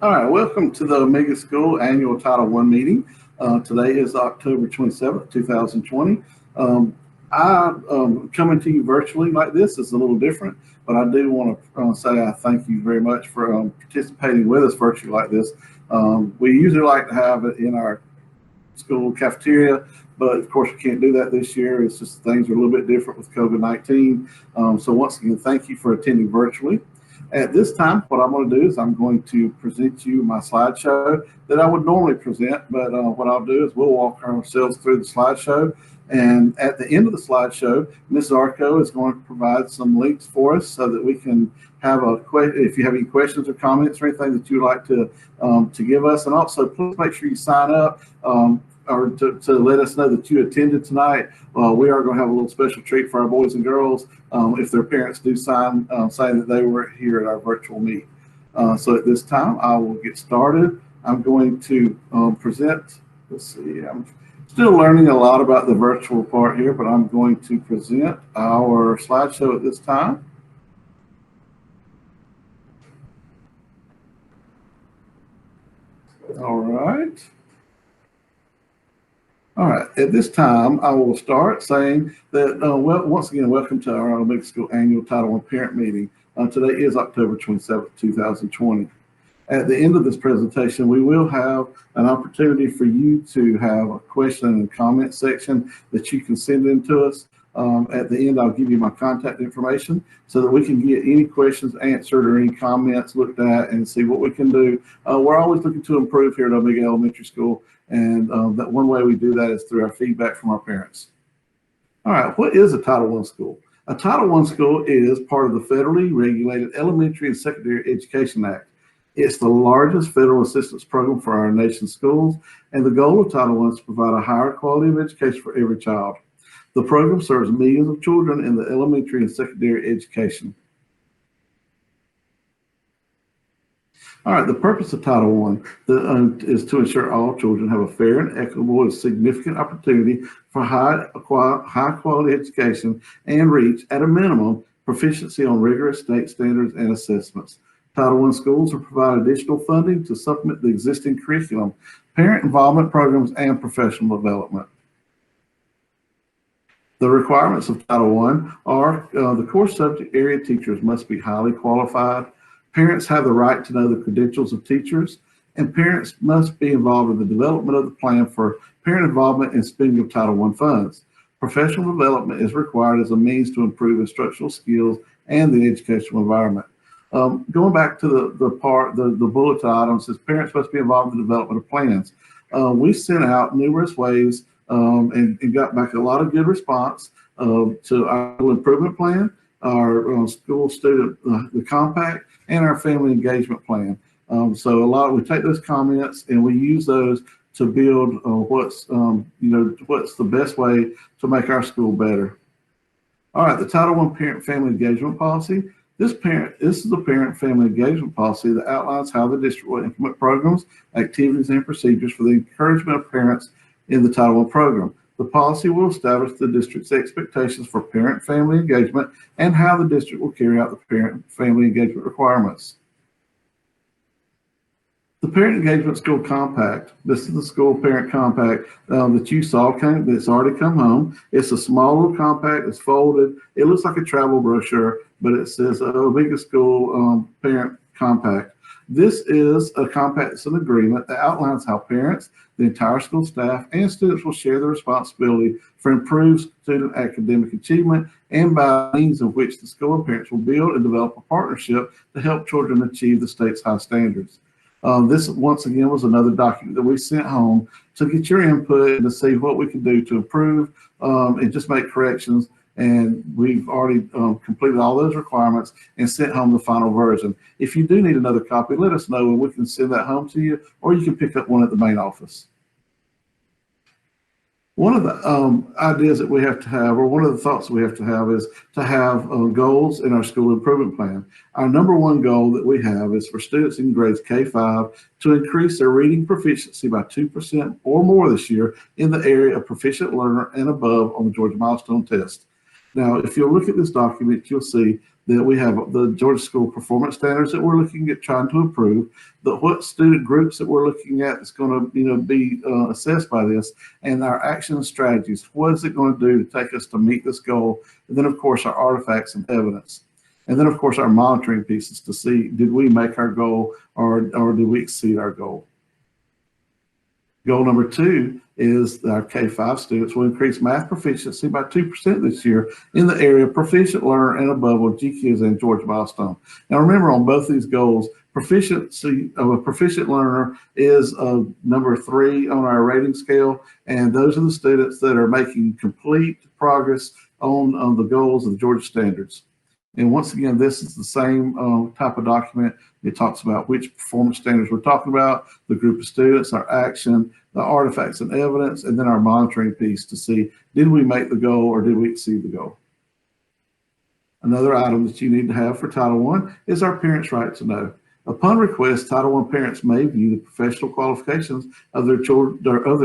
All right, welcome to the Omega School Annual Title I meeting. Today is October 27th, 2020. Coming to you virtually like this is a little different, but I do want to say I thank you very much for participating with us virtually like this. We usually like to have it in our school cafeteria, but of course we can't do that this year. It's just things are a little bit different with COVID-19. So once again, thank you for attending virtually. At this time, what I'm going to do is I'm going to present you my slideshow that I would normally present, but what I'll do is we'll walk ourselves through the slideshow. And at the end of the slideshow, Ms. Arco is going to provide some links for us so that we can have if you have any questions or comments or anything that you'd like to give us. And also, please make sure you sign up or to let us know that you attended tonight. We are going to have a little special treat for our boys and girls if their parents do sign saying that they were here at our virtual meet. So at this time, I will get started. I'm going to present, let's see, I'm still learning a lot about the virtual part here, but I'm going to present our slideshow at this time. All right. All right, at this time, I will start saying that, once again, welcome to our Omega School Annual Title I Parent Meeting. Today is October 27th, 2020. At the end of this presentation, we will have an opportunity for you to have a question and comment section that you can send in to us. At the end, I'll give you my contact information so that we can get any questions answered or any comments looked at and see what we can do. We're always looking to improve here at Omega Elementary School, and that one way we do that is through our feedback from our parents. All right, what is a Title I school? A Title I school is part of the federally regulated Elementary and Secondary Education Act. It's the largest federal assistance program for our nation's schools, and the goal of Title I is to provide a higher quality of education for every child. The program serves millions of children in the elementary and secondary education. All right, the purpose of Title I is to ensure all children have a fair and equitable and significant opportunity for high quality education and reach, at a minimum, proficiency on rigorous state standards and assessments. Title I schools will provide additional funding to supplement the existing curriculum, parent involvement programs, and professional development. The requirements of Title I are the core subject area teachers must be highly qualified. Parents have the right to know the credentials of teachers, and parents must be involved in the development of the plan for parent involvement and spending of Title I funds. Professional development is required as a means to improve instructional skills and the educational environment. Going back to the bulletin item says parents must be involved in the development of plans. We sent out numerous ways and got back a lot of good response to our improvement plan, our school student, the compact, and our family engagement plan. So we take those comments and we use those to build what's the best way to make our school better. All right, the Title I Parent Family Engagement Policy. This is the parent family engagement policy that outlines how the district will implement programs, activities, and procedures for the encouragement of parents in the Title I program. The policy will establish the district's expectations for parent-family engagement and how the district will carry out the parent-family engagement requirements. The Parent Engagement School Compact. This is the school parent compact that you saw that's already come home. It's a small little compact. It's folded. It looks like a travel brochure, but it says Omega School Parent Compact. This is a compact. It's an agreement that outlines how parents, the entire school staff, and students will share the responsibility for improved student academic achievement and by means of which the school and parents will build and develop a partnership to help children achieve the state's high standards. This, once again, was another document that we sent home to get your input and to see what we can do to improve and just make corrections. And we've already completed all those requirements and sent home the final version. If you do need another copy, let us know and we can send that home to you, or you can pick up one at the main office. One of the ideas that we have to have, or one of the thoughts we have to have, is to have goals in our school improvement plan. Our number one goal that we have is for students in grades K-5 to increase their reading proficiency by 2% or more this year in the area of proficient learner and above on the Georgia Milestone Test. Now, if you'll look at this document, you'll see that we have the Georgia School Performance Standards that we're looking at trying to improve, what student groups that we're looking at that's going to be assessed by this, and our action and strategies. What is it going to do to take us to meet this goal? And then, of course, our artifacts and evidence. And then, of course, our monitoring pieces to see, did we make our goal or did we exceed our goal? Goal number 2 is that our K-5 students will increase math proficiency by 2% this year in the area of proficient learner and above with GKIDS and Georgia Milestone. Now remember, on both these goals, proficiency of a proficient learner is number 3 on our rating scale, and those are the students that are making complete progress on the goals of the Georgia standards. And once again, this is the same type of document. It talks about which performance standards we're talking about, the group of students, our action, the artifacts and evidence, and then our monitoring piece to see, did we make the goal or did we exceed the goal? Another item that you need to have for Title I is our parents' right to know. Upon request, Title I parents may view the professional qualifications of their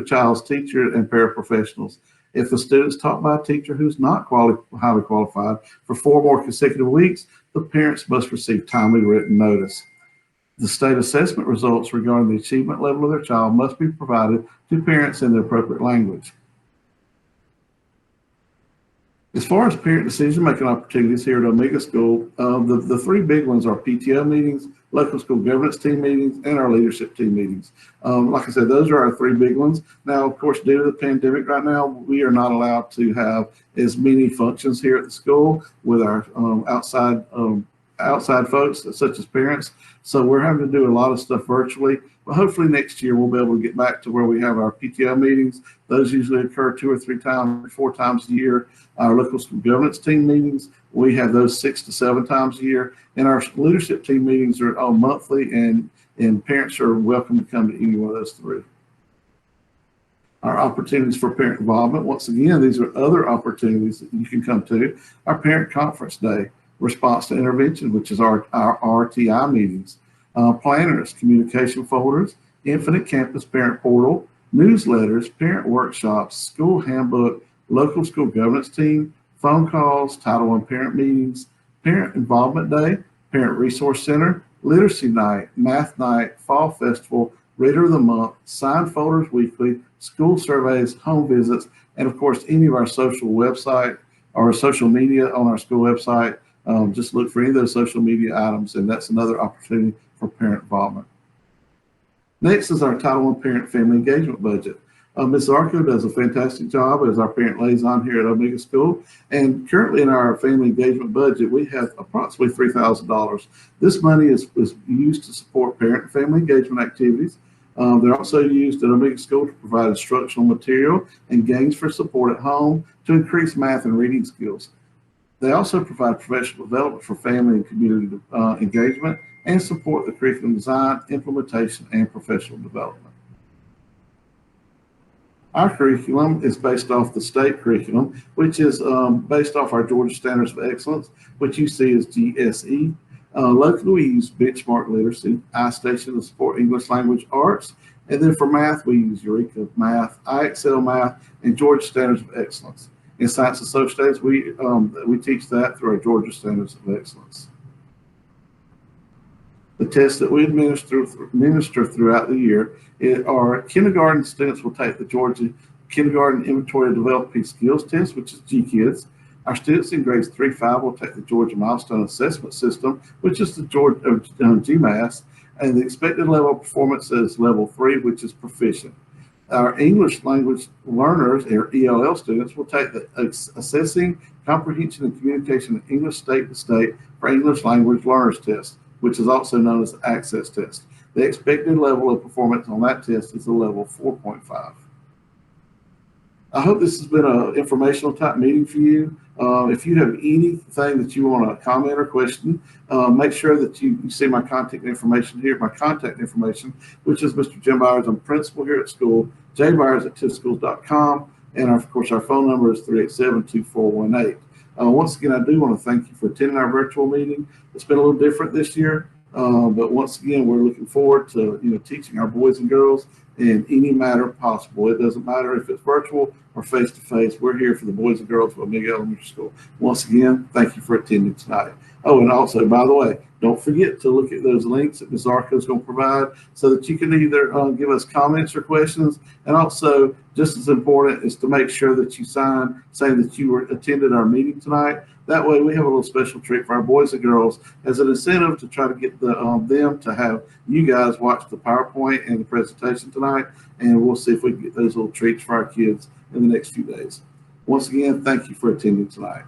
child's teacher and paraprofessionals. If the student is taught by a teacher who's not highly qualified for 4 more consecutive weeks, the parents must receive timely written notice. The state assessment results regarding the achievement level of their child must be provided to parents in the appropriate language. As far as parent decision-making opportunities here at Omega School, the 3 big ones are PTO meetings, local school governance team meetings, and our leadership team meetings. Like I said, those are our 3 big ones. Now, of course, due to the pandemic right now, we are not allowed to have as many functions here at the school with our outside folks, such as parents. So we're having to do a lot of stuff virtually, but hopefully next year we'll be able to get back to where we have our PTO meetings. Those usually occur 2 or 3 times, 4 times a year. Our local school governance team meetings, we have those 6 to 7 times a year. And our leadership team meetings are monthly, and parents are welcome to come to any one of those 3. Our opportunities for parent involvement, once again, these are other opportunities that you can come to. Our parent conference day, response to intervention, which is our RTI meetings, planners, communication folders, Infinite Campus Parent Portal, newsletters, parent workshops, school handbook, local school governance team, phone calls, Title I parent meetings, parent involvement day, parent resource center, literacy night, math night, fall festival, reader of the month, signed folders weekly, school surveys, home visits, and of course, any of our social website or social media on our school website. Just look for any of those social media items, and that's another opportunity for parent involvement. Next is our Title I Parent Family Engagement Budget. Ms. Arco does a fantastic job as our parent liaison here at Omega School, and currently in our family engagement budget, we have approximately $3,000. This money is used to support parent and family engagement activities. They're also used at Omega School to provide instructional material and games for support at home to increase math and reading skills. They also provide professional development for family and community engagement and support the curriculum design, implementation, and professional development. Our curriculum is based off the state curriculum, which is based off our Georgia Standards of Excellence, which you see as GSE. Locally, we use Benchmark Literacy, iStation to support English Language Arts, and then for math, we use Eureka Math, IXL Math, and Georgia Standards of Excellence. In Science and Social Studies, we teach that through our Georgia Standards of Excellence. The tests that we administer throughout the year are kindergarten students will take the Georgia Kindergarten Inventory of Developing Skills Test, which is GKIDS. Our students in grades 3-5 will take the Georgia Milestone Assessment System, which is the Georgia GMAS, and the expected level of performance is level 3, which is proficient. Our English language learners, or ELL students, will take the Assessing Comprehension and Communication in English State to State for English Language Learners Test, which is also known as the Access Test. The expected level of performance on that test is a level 4.5. I hope this has been an informational type meeting for you. If you have anything that you want to comment or question, make sure that you see my contact information here, which is Mr. Jim Byers. I'm principal here at school, jbyers@tiffschools.com, and of course our phone number is 387-2418. Once again, I do want to thank you for attending our virtual meeting. It's been a little different this year, but once again, we're looking forward to teaching our boys and girls in any manner possible. It doesn't matter if it's virtual or face-to-face. We're here for the boys and girls of Omega Elementary School. Once again, thank you for attending tonight. Oh, and also, by the way, don't forget to look at those links that Ms. Arco is going to provide so that you can either give us comments or questions. And also, just as important is to make sure that you sign saying that you attended our meeting tonight. That way, we have a little special treat for our boys and girls as an incentive to try to get them to have you guys watch the PowerPoint and the presentation tonight. And we'll see if we can get those little treats for our kids in the next few days. Once again, thank you for attending tonight.